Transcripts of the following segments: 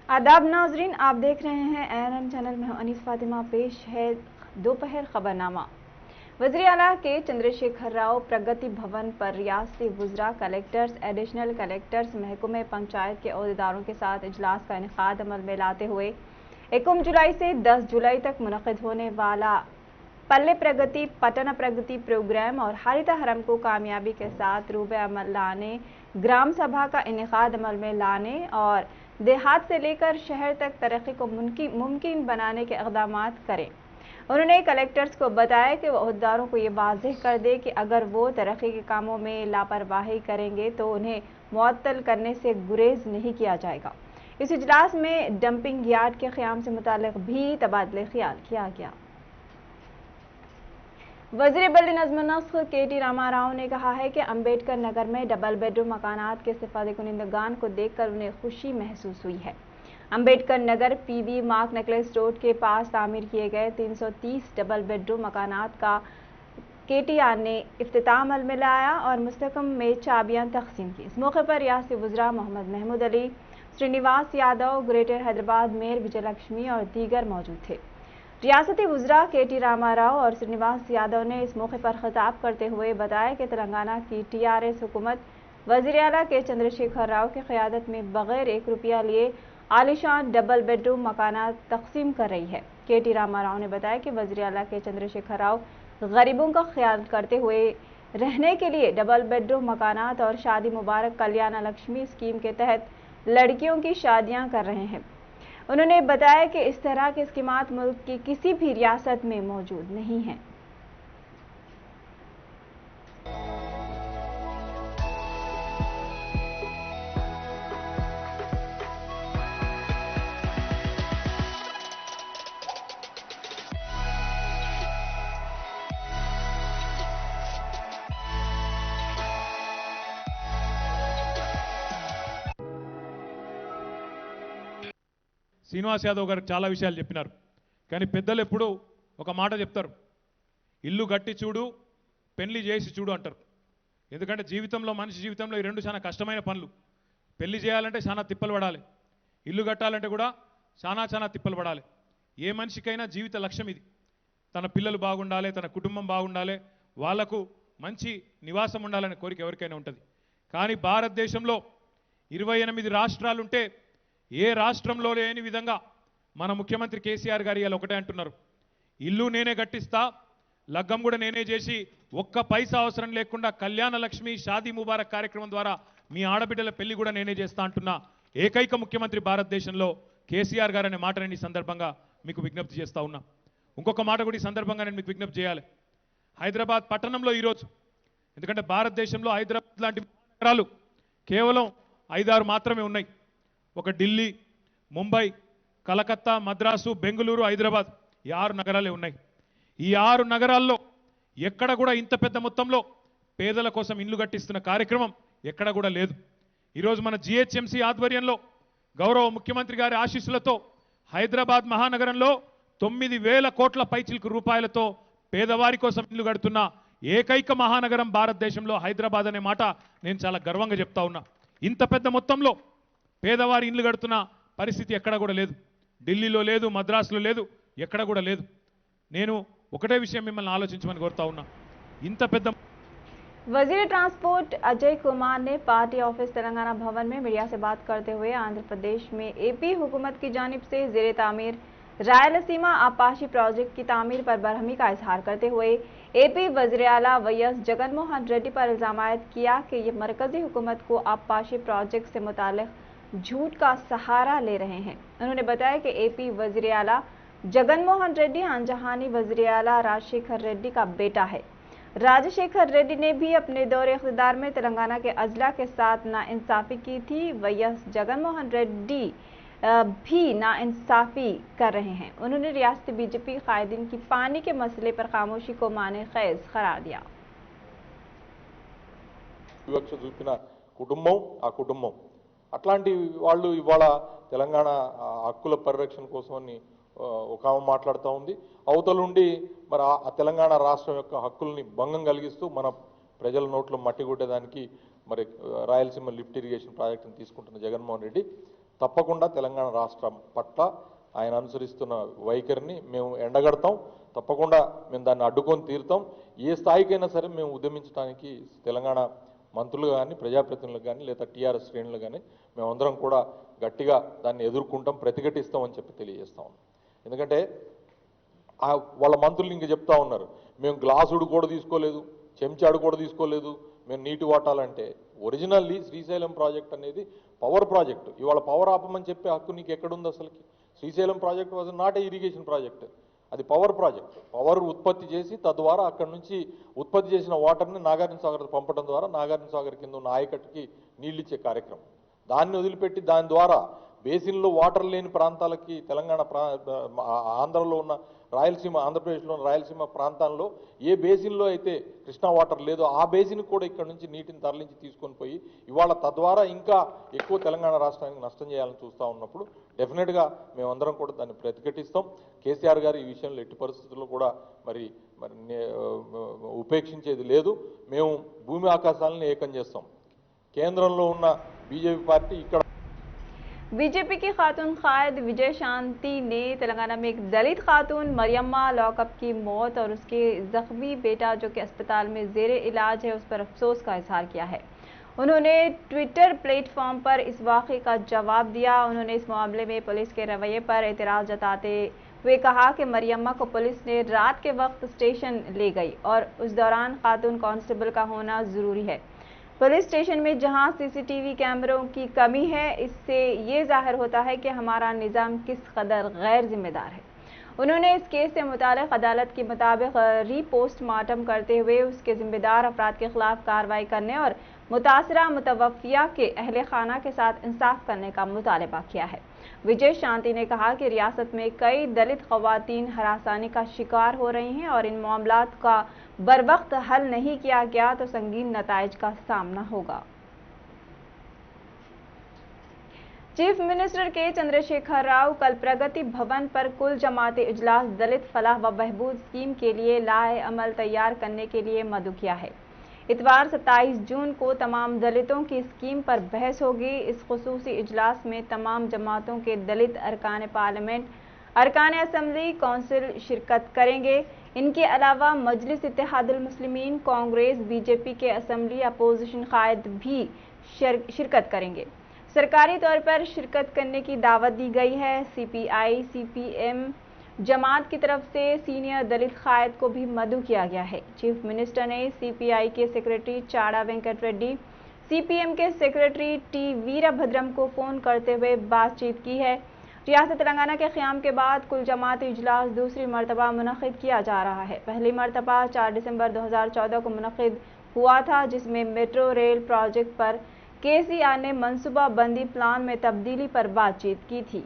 आदाब नाजरीन, आप देख रहे हैं ANN चैनल में। अनीस फातिमा। पेश है दोपहर खबरनामा। वज़ीर आला के चंद्रशेखर राव प्रगति भवन पर रियासती वुज़रा, कलेक्टर्स, एडिशनल कलेक्टर्स, महकमे पंचायत के अहदेदारों के साथ इजलास का इनेकाद अमल में लाते हुए 1 जुलाई से 10 जुलाई तक मुनक़िद होने वाला पल्ले प्रगति, पटन प्रगति प्रोग्राम और हरित हरम को कामयाबी के साथ रूबे अमल लाने, ग्राम सभा का इनेकाद अमल में लाने और देहात से लेकर शहर तक तरक्की को मुमकिन बनाने के इक़दामात करें। उन्होंने कलेक्टर्स को बताया कि वो अहदेदारों को ये वाज़ेह कर दे कि अगर वो तरक्की के कामों में लापरवाही करेंगे तो उन्हें मुअत्तल करने से गुरेज नहीं किया जाएगा। इस इजलास में डंपिंग यार्ड के क़याम से मुताल्लिक़ भी तबादले ख्याल किया गया। वज़ीर बल्दी नज़्म-ओ-नस्क़ KT रामाराव ने कहा है कि अम्बेडकर नगर में डबल बेडरूम मकानात के इस्तिफ़ादे कुनिंदगान को देखकर उन्हें खुशी महसूस हुई है। Ambedkar Nagar PV mark necklace road के पास तामीर किए गए 330 डबल बेडरूम मकानात का KTR ने इफ्तिताह अमल में लाया और मुस्तकम में चाबियां तकसीम की। इस मौके पर रियासती वुज़रा मोहम्मद महमूद अली, श्रीनिवास यादव, ग्रेटर हैदराबाद मेयर विजयलक्ष्मी और दीगर मौजूद थे। रियासती वुज़रा KT रामाराव और श्रीनिवास यादव ने इस मौके पर खिताब करते हुए बताया कि तेलंगाना की TRS हुकूमत वज़ीर आला के चंद्रशेखर राव की क़यादत में बग़ैर 1 रुपया लिए आलिशान डबल बेडरूम मकानात तकसीम कर रही है। KT रामाराव ने बताया कि वज़ीर आला के चंद्रशेखर राव गरीबों का ख्याल करते हुए रहने के लिए डबल बेडरूम मकानात और शादी मुबारक कल्याण लक्ष्मी स्कीम के तहत लड़कियों की शादियां कर रहे हैं। उन्होंने बताया कि इस तरह की स्कीमात मुल्क की किसी भी रियासत में मौजूद नहीं है। శ్రీనివాస్ యాదవ్ గారు చాలా విషయాలు చెప్పినారు. కానీ పెద్దలు ఎప్పుడు ఒక మాట చెప్తారు, ఇల్లు గట్టి చూడు, పెళ్లి చేసి చూడు అంటారు. ఎందుకంటే జీవితంలో, మనిషి జీవితంలో ఈ రెండు చాలా కష్టమైన పనులు. పెళ్లి చేయాలంటే చాలా తిప్పలు పడాలి, ఇల్లు కట్టాలంటే కూడా చాలా తిప్పలు పడాలి. ఏ మనిషికైనా జీవిత లక్ష్యం ఇది. తన పిల్లలు బాగుండాలి, తన కుటుంబం బాగుండాలి, వాళ్లకు మంచి నివాసం ఉండాలనే కోరిక ఎవరికైనా ఉంటుంది. కానీ భారతదేశంలో 28 రాష్ట్రాలుంటే ఏ రాష్ట్రంలో లేని విధంగా మన ముఖ్యమంత్రి కేసీఆర్ గారు ఇలా ఒకటే అంటున్నారు, ఇల్లు నేనే కట్టిస్తా, లగ్గం కూడా నేనే చేసి, ఒక్క పైసా అవసరం లేకుండా కళ్యాణ లక్ష్మి షాదీ ముబారక్ కార్యక్రమం ద్వారా మీ ఆడబిడ్డల పెళ్లి కూడా నేనే చేస్తా అంటున్నా ఏకైక ముఖ్యమంత్రి భారతదేశంలో కేసీఆర్ గారు అనే మాట నేను ఈ సందర్భంగా మీకు విజ్ఞప్తి చేస్తా ఉన్నా. ఇంకొక మాట కూడా ఈ సందర్భంగా నేను మీకు విజ్ఞప్తి చేయాలి. హైదరాబాద్ పట్టణంలో ఈరోజు, ఎందుకంటే భారతదేశంలో హైదరాబాద్ లాంటి నగరాలు కేవలం 5-6 మాత్రమే ఉన్నాయి. ఒక ఢిల్లీ, ముంబై, కలకత్తా, మద్రాసు, బెంగళూరు, హైదరాబాద్, ఈ 6 నగరాలే ఉన్నాయి. ఈ 6 నగరాల్లో ఎక్కడ కూడా ఇంత పెద్ద మొత్తంలో పేదల కోసం ఇల్లు కట్టిస్తున్న కార్యక్రమం ఎక్కడ కూడా లేదు. ఈరోజు మన GHMC ఆధ్వర్యంలో గౌరవ ముఖ్యమంత్రి గారి ఆశీస్సులతో హైదరాబాద్ మహానగరంలో 9,000 కోట్ల పైచిలకు రూపాయలతో పేదవారి కోసం ఇల్లు కడుతున్న ఏకైక మహానగరం భారతదేశంలో హైదరాబాద్ అనే మాట నేను చాలా గర్వంగా చెప్తా ఉన్నా. ఇంత పెద్ద మొత్తంలో పేదవారి ఇల్లు కడుతున్న పరిస్థితి ఎక్కడ కూడా లేదు. ఢిల్లీలో లేదు, మద్రాసులో లేదు, ఎక్కడ కూడా లేదు. నేను ఒకటే విషయం మిమ్మల్ని ఆలోచించమని కోరుతా ఉన్నా. ఇంత పెద్ద वजीर ट्रांसपोर्ट अजय कुमार ने पार्टी ऑफिस तेलंगाना भवन में मीडिया से बात करते हुए आंध्र प्रदेश में AP हुकूमत की जानिब से ज़ेरे तामीर रायलसीमा आपाशी प्रोजेक्ट की तामीर पर बरहमी का इजहार करते हुए AP वज़ीर आला YS जगनमोहन रेड्डी पर इल्ज़ाम आयद किया कि ये मरकजी हुकूमत को आपाशी प्रोजेक्ट से मुताल्लिक़ झूठ का सहारा ले रहे हैं। उन्होंने बताया कि AP वज़ीर आला जगनमोहन रेड्डी अनजहानी वज़ीर आला राजशेखर रेड्डी का बेटा है। राजशेखर रेड्डी ने भी अपने दौरे इख्तिदार में तेलंगाना के अजला के साथ नाइंसाफ़ी की थी। YS जगनमोहन रेड्डी भी नाइंसाफ़ी कर रहे हैं। उन्होंने रियासती BJP कायदीन की पानी के मसले पर खामोशी को माने खैज करार दिया। వివక్ష చూపిన కుటుంబం ఆ కుటుంబం అట్లాంటి వాళ్ళు ఇవాళ తెలంగాణ హక్కుల పరిరక్షణ కోసమని ఒక ఆమె మాట్లాడుతూ ఉంది. అవతలుండి మరి ఆ తెలంగాణ రాష్ట్రం యొక్క హక్కుల్ని భంగం కలిగిస్తూ మన ప్రజల నోట్లో మట్టి కొట్టేదానికి మరి రాయలసీమ లిఫ్ట్ ఇరిగేషన్ ప్రాజెక్టును తీసుకుంటున్న జగన్మోహన్ రెడ్డి తప్పకుండా తెలంగాణ రాష్ట్రం పట్ల ఆయన అనుసరిస్తున్న వైఖరిని మేము ఎండగడతాం. తప్పకుండా మేము దాన్ని అడ్డుకొని తీరుతాం. ఏ స్థాయికైనా సరే మేము ఉద్యమించడానికి తెలంగాణ మంత్రులు కానీ, ప్రజాప్రతినిధులు కానీ, లేదా టీఆర్ఎస్ శ్రేణులు కానీ మేమందరం కూడా గట్టిగా దాన్ని ఎదుర్కొంటాం, ప్రతిఘటిస్తామని చెప్పి తెలియజేస్తాం. ఎందుకంటే వాళ్ళ మంత్రులు ఇంక చెప్తా ఉన్నారు, మేము గ్లాసుడు కూడా తీసుకోలేదు, చెంచాడు కూడా తీసుకోలేదు, మేము నీటి వాటాలంటే ఒరిజినల్లీ శ్రీశైలం ప్రాజెక్ట్ అనేది పవర్ ప్రాజెక్టు. ఇవాళ పవర్ ఆపమని చెప్పే హక్కు నీకు ఎక్కడుంది అసలుకి? Srisailam project was not a irrigation project, అది పవర్ ప్రాజెక్ట్. పవర్ ఉత్పత్తి చేసి తద్వారా అక్కడి నుంచి ఉత్పత్తి చేసిన వాటర్ని నాగార్జున సాగర్ పంపడం ద్వారా నాగార్జున సాగర్ కింద ఉన్న ఆయకట్టుకి నీళ్ళిచ్చే కార్యక్రమం. దాన్ని వదిలిపెట్టి దాని ద్వారా బేసిన్లో వాటర్ లేని ప్రాంతాలకి తెలంగాణ ఆంధ్రలో ఉన్న రాయలసీమ, ఆంధ్రప్రదేశ్లో ఉన్న రాయలసీమ ప్రాంతాల్లో ఏ బేసిన్లో అయితే కృష్ణా వాటర్ లేదో ఆ బేసిన్ కూడా ఇక్కడ నుంచి నీటిని తరలించి తీసుకొని పోయి ఇవాళ తద్వారా ఇంకా ఎక్కువ తెలంగాణ రాష్ట్రానికి నష్టం చేయాలని చూస్తూ ఉన్నప్పుడు డెఫినెట్గా మేమందరం కూడా దాన్ని ప్రతిఘటిస్తాం. కేసీఆర్ గారు ఈ విషయంలో ఎట్టి పరిస్థితుల్లో కూడా మరి ఉపేక్షించేది లేదు. మేము భూమి ఆకాశాలను ఏకం చేస్తాం. కేంద్రంలో ఉన్న బీజేపీ పార్టీ ఇక్కడ बीजेपी की खातून कायद विजय शांति ने तेलंगाना में एक दलित खातून मरियम्मा लॉकअप की मौत और उसके जख्मी बेटा जो कि अस्पताल में जेरे इलाज है उस पर अफसोस का इजहार किया है। उन्होंने ट्विटर प्लेटफॉर्म पर इस वाक़े का जवाब दिया। उन्होंने इस मामले में पुलिस के रवैये पर एतराज़ जताते हुए कहा कि मरियम्मा को पुलिस ने रात के वक्त स्टेशन ले गई और उस दौरान खातून कांस्टेबल का होना ज़रूरी है। पुलिस स्टेशन में जहां सीसीटीवी कैमरों की कमी है, इससे ये जाहिर होता है कि हमारा निज़ाम किस कदर गैर जिम्मेदार है। उन्होंने इस केस से मुताल्लिक़ अदालत के मुताबिक रीपोस्टमार्टम करते हुए उसके जिम्मेदार अफराद के खिलाफ कार्रवाई करने और मुतासरा मुतवफ़िया के अहले खाना के साथ इंसाफ करने का मुतालबा किया है। विजय शांति ने कहा कि रियासत में कई दलित ख़वातीन हरासानी का शिकार हो रही हैं और इन मामलात का बरवक्त हल नहीं किया गया तो संगीन नताइज का सामना होगा। चीफ मिनिस्टर के चंद्रशेखर राव कल प्रगति भवन पर कुल जमाती इजलास दलित फलाह व बहबूद स्कीम के लिए लाए अमल तैयार करने के लिए मदु किया है। इतवार 27 जून को तमाम दलितों की स्कीम पर बहस होगी। इस खुसूसी इजलास में तमाम जमातों के दलित अरकान पार्लियामेंट, अरकान असम्बली, कौंसिल शिरकत करेंगे। इनके अलावा मजलिस इत्तेहादुल मुस्लिमीन, कांग्रेस, बीजेपी के असम्बली अपोजिशन कायद भी शिरकत करेंगे। सरकारी तौर पर शिरकत करने की दावत दी गई है। सीपीआई, सीपीएम जमात की तरफ से सीनियर दलित कायद को भी मदु किया गया है। चीफ मिनिस्टर ने सीपीआई के सेक्रेटरी चाड़ा वेंकट रेड्डी, सीपीएम के सेक्रेटरी टी वीरभद्रम को फ़ोन करते हुए बातचीत की है। रियासत तेलंगाना के क़याम के बाद कुल जमाती इजलास दूसरी मरतबा मुनक़िद किया जा रहा है। पहली मरतबा 4 दिसंबर 2014 को मुनक़िद हुआ था, जिसमें मेट्रो रेल प्रोजेक्ट पर केसीआर ने मनसूबा बंदी प्लान में तब्दीली पर बातचीत की थी।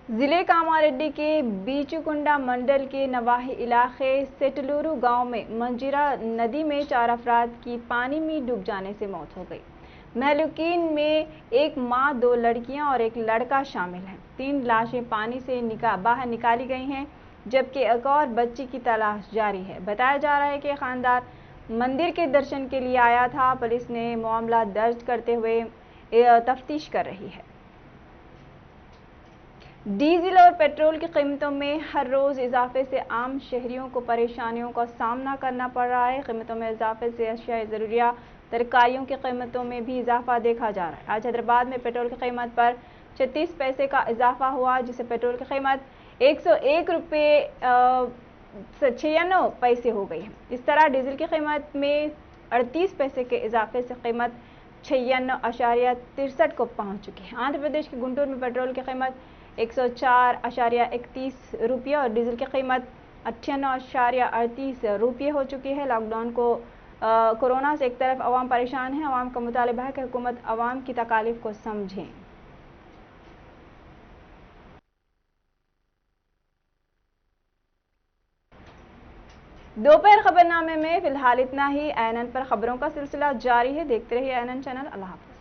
जिले कामारेड्डी के बीचुकुंडा मंडल के नवाही इलाके सेटलूरू गांव में मंजीरा नदी में 4 अफराद की पानी में डूब जाने से मौत हो गई। महलूकीन में एक मां, 2 लड़कियां और एक लड़का शामिल हैं। 3 लाशें पानी से बाहर निकाली गई हैं, जबकि एक और बच्ची की तलाश जारी है। बताया जा रहा है कि खानदार मंदिर के दर्शन के लिए आया था। पुलिस ने मामला दर्ज करते हुए तफ्तीश कर रही है। डीजल और पेट्रोल की कीमतों में हर रोज़ इजाफे से आम शहरियों को परेशानियों का सामना करना पड़ रहा है। कीमतों में इजाफे से अशिया ज़रूरिया, तरकारियों की कीमतों में भी इजाफा देखा जा रहा है। आज हैदराबाद में पेट्रोल की कीमत पर 36 पैसे का इजाफा हुआ, जिससे पेट्रोल की कीमत 101 रुपये 96 पैसे हो गई है। इस तरह डीजल की कीमत में 38 पैसे के इजाफे से कीमत 96.63 को पहुँच चुकी है। आंध्र प्रदेश के गुंटूर में पेट्रोल की कीमत 104.31 रुपये और डीजल की कीमत 98.38 रुपये हो चुकी है। लॉकडाउन को कोरोना से एक तरफ अवाम परेशान है। अवाम का मुतालिबा है कि हुकूमत अवाम की तकालीफ को समझें। दोपहर खबरनामे में फिलहाल इतना ही। एएनएन पर खबरों का सिलसिला जारी है। देखते रहिए एएनएन चैनल। अल्लाह हाफ़िज़।